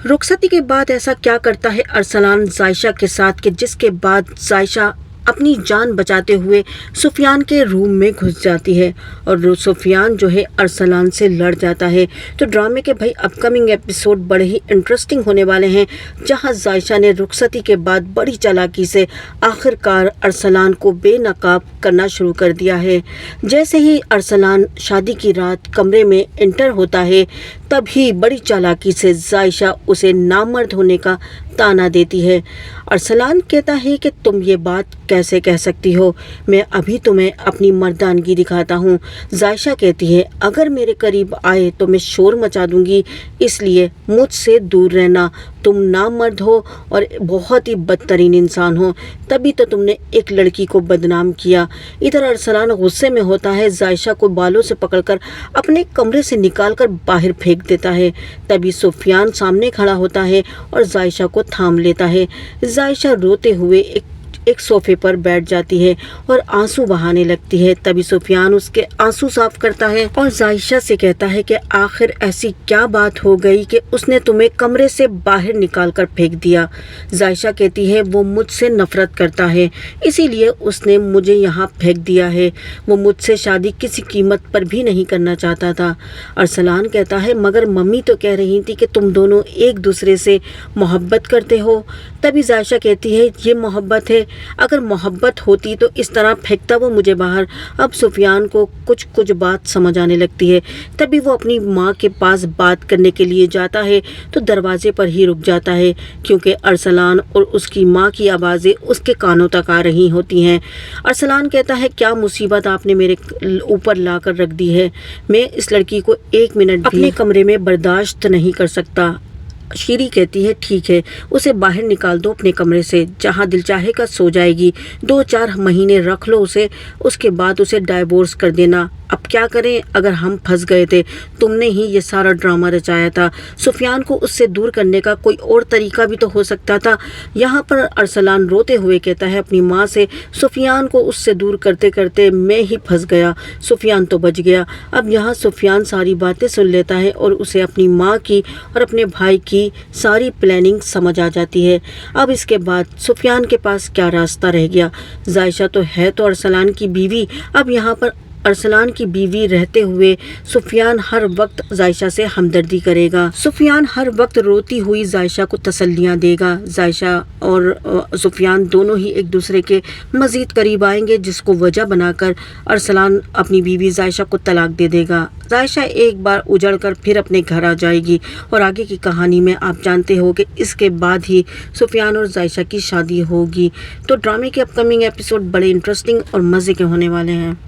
रुखसती के बाद ऐसा क्या करता है अरसलान जायशा के साथ कि जिसके बाद जायशा अपनी जान बचाते हुए सुफियान के रूम में घुस जाती है और सुफियान जो है अरसलान से लड़ जाता है। तो ड्रामे के भाई अपकमिंग एपिसोड बड़े ही इंटरेस्टिंग होने वाले हैं, जहां जायशा ने रुखसती के बाद बड़ी चालाकी से आखिरकार अरसलान को बेनकाब करना शुरू कर दिया है। जैसे ही अरसलान शादी की रात कमरे में एंटर होता है, तभी बड़ी चालाकी से जायशा उसे नामर्द होने का ताना देती है। अरसलान कहता है कि तुम ये बात कैसे कह सकती हो, मैं अभी तुम्हें अपनी मर्दानगी दिखाता हूँ। जायशा कहती है अगर मेरे करीब आए तो मैं शोर मचा दूंगी, इसलिए मुझसे दूर रहना। तुम नामर्द हो और बहुत ही बदतरीन इंसान हो, तभी तो तुमने एक लड़की को बदनाम किया। इधर अरसलान गुस्से में होता है, जायशा को बालों से पकड़कर अपने कमरे से निकालकर बाहर फेंक देता है। तभी सुफियान सामने खड़ा होता है और जायशा को थाम लेता है। जायशा रोते हुए एक सोफे पर बैठ जाती है और आंसू बहाने लगती है। तभी सुफियान उसके आंसू साफ करता है और जायशा से कहता है कि आखिर ऐसी क्या बात हो गई कि उसने तुम्हें कमरे से बाहर निकालकर फेंक दिया। जायशा कहती है वो मुझसे नफरत करता है, इसीलिए उसने मुझे यहाँ फेंक दिया है। वो मुझसे शादी किसी कीमत पर भी नहीं करना चाहता था। अरसलान कहता है मगर मम्मी तो कह रही थी कि तुम दोनों एक दूसरे से मोहब्बत करते हो। तभी जायशा कहती है ये मोहब्बत है, अगर मोहब्बत होती तो इस तरह फेंकता वो मुझे बाहर। अब सुफियान को कुछ बात समझ आने लगती है। तभी वो अपनी माँ के पास बात करने के लिए जाता है तो दरवाजे पर ही रुक जाता है, क्योंकि अरसलान और उसकी माँ की आवाज़ें उसके कानों तक आ रही होती हैं। अरसलान कहता है क्या मुसीबत आपने मेरे ऊपर ला कर रख दी है, मैं इस लड़की को एक मिनट अपने कमरे में बर्दाश्त नहीं कर सकता। शीरी कहती है ठीक है, उसे बाहर निकाल दो अपने कमरे से, जहाँ दिल चाहेगा सो जाएगी। 2-4 महीने रख लो उसे, उसके बाद उसे डाइवोर्स कर देना। अब क्या करें, अगर हम फंस गए थे, तुमने ही ये सारा ड्रामा रचाया था। सुफियान को उससे दूर करने का कोई और तरीका भी तो हो सकता था। यहाँ पर अरसलान रोते हुए कहता है अपनी माँ से सुफियान को उससे दूर करते करते मैं ही फंस गया, सुफियान तो बच गया। अब यहाँ सुफियान सारी बातें सुन लेता है और उसे अपनी माँ की और अपने भाई की सारी प्लानिंग समझ आ जाती है। अब इसके बाद सुफियान के पास क्या रास्ता रह गया। जायशा तो है तो अरसलान की बीवी, अब यहाँ पर अरसलान की बीवी रहते हुए सुफियान हर वक्त जायशा से हमदर्दी करेगा। सुफियान हर वक्त रोती हुई जायशा को तसल्लियाँ देगा। जायशा और सुफियान दोनों ही एक दूसरे के मज़ीद करीब आएंगे, जिसको वजह बनाकर अरसलान अपनी बीवी जायशा को तलाक दे देगा। जायशा एक बार उजड़ कर फिर अपने घर आ जाएगी और आगे की कहानी में आप जानते हो कि इसके बाद ही सुफियान और जायशा की शादी होगी। तो ड्रामे के अपकमिंग एपिसोड बड़े इंटरेस्टिंग और मज़े के होने वाले हैं।